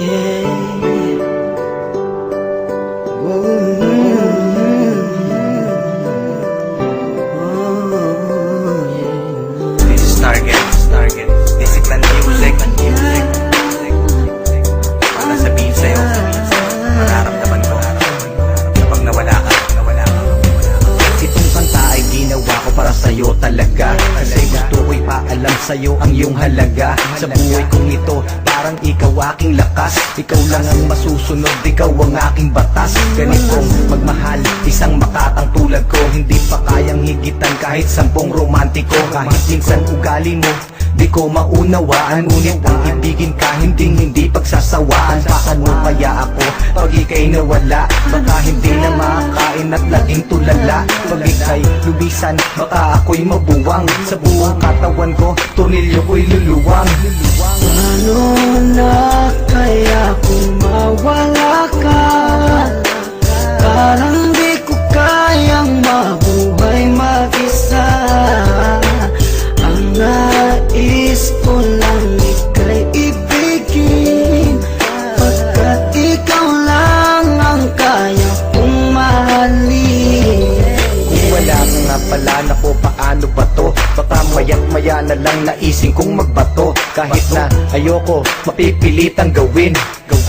This is Target. Discipline music. Wala sabihin sa'yo, mararamdaman ko kapag nawala ka. Itong kanta ay ginawa ko para sa'yo talaga, kasi gusto ko'y paalam sa'yo ang iyong halaga. Sa buhay kong ito, parang ikaw aking lakas. Ikaw lang ang masusunod, ikaw ang aking batas. Ganitong magmahal, isang makatang tulad ko, hindi pa kayang higitan kahit 10 romantiko. Kahit minsan ugali mo di ko maunawaan, ngunit ang ibigin ka hindi pagsasawaan. Paano kaya ako pag ika'y nawala? Baka hindi na makakain at laging tulala. Pag ika'y lubisan, baka ako'y mabuwang. Sa buong katawan ko, tornilyo ko'y luluwang. Paano na kaya kung mawala ka? Parang di ko kayang mabuhay mag-isa. Ang nais ko lang ika'y ibigin, pagkat ikaw lang ang kaya kong mahalin. Kung wala ka nga pala, naku paano ba to? Baka maya't maya na lang naising kong magbato. Kahit na ayoko, mapipilitang gawin.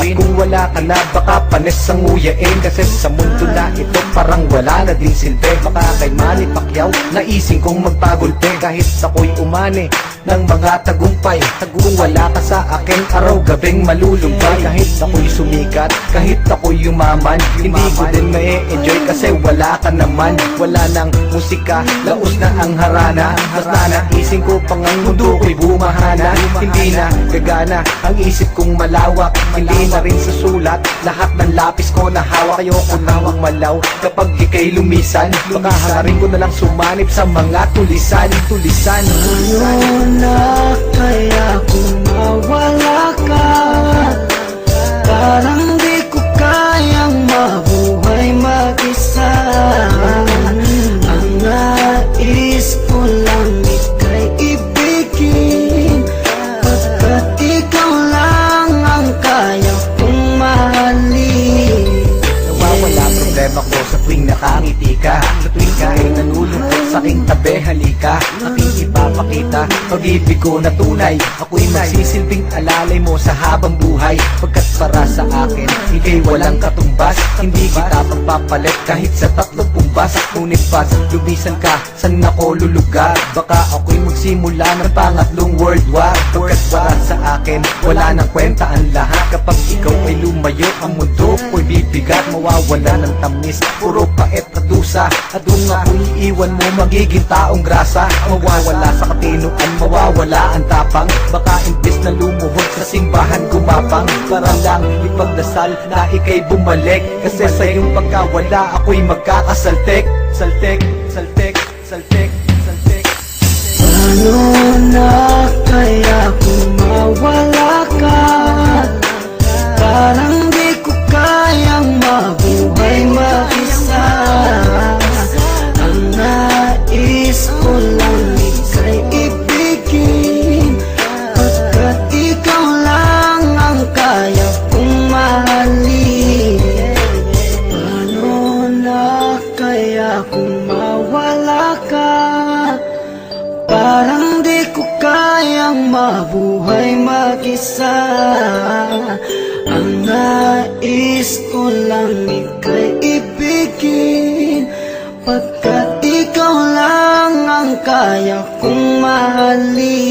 At kung wala ka na, baka panis ang nguyain. Kasi sa mundo na ito, parang wala na din silbi. Baka kay Manny Pacquiao, naising kong magpagulpe. Kahit ako'y umani ng mga tagumpay, kung wala ka sa akin, araw-gabing malulumbay. Kahit ako'y sumikat, kahit ako'y yumaman, hindi ko din ma-enjoy kasi wala ka naman. Wala nang musika, laos na ang harana. Mas naising ko pang ang mundo ko'y bumahana. Hindi na gagana ang isip kong malawak, hindi na rin sa sulat lahat ng lapis ko na hawak. Ayoko nang malaw kapag ika'y lumisan, baka hangarin ko na lang sumanib sa mga tulisan. Paano na kaya kung mawala ka? Parang di ko kayang mabuhay mag-isa. Ang nais ko lang ika'y ibigin, pagkat ikaw lang ang kaya kong mahalin. Nawawala problema ko sa tuwing nakangiti ka, sa tuwing ka'y nalulungkot sa aking tabi, halika. Aking ipapakita pag-ibig ko na tunay. Ako'y magsisilbing alalay mo sa habang buhay, pagkat para sa akin ika'y walang katumbas. Hindi kita pagpapalit kahit sa 30 pumbas. Ngunit pas lubisan ka, saan ako lulugar? Baka ako'y magsimula ng pangatlong world war. Pagkat para sa akin wala nang kwenta ang lahat. Kapag ikaw ay lumayo, ang mundo ko'y bibigat. Mawawala ng tamis, puro pait at dusa. At kung ako'y iiwan mo, magiging taong grasa. Mawawala sa katinuan, mawawala ang tapang. Baka imbes na lumuhod sa simbahan gumapang, para lang ipagdasal na ika'y bumalik. Kasi sa iyong pagkawala, ako'y magkakasaltek. Saltek. Paano na kaya kung mawala ka? Parang di ko kayang mabuhay mag-isa. Ang nais ko lang ika'y ibigin, pagkat ikaw lang ang kaya kong mahalin. Paano na kaya kung mawala ka? Parang di ko kayang mabuhay mag-isa. Ang nais ko lang ika'y ibigin, pagkat ikaw lang ang kaya kong mahalin.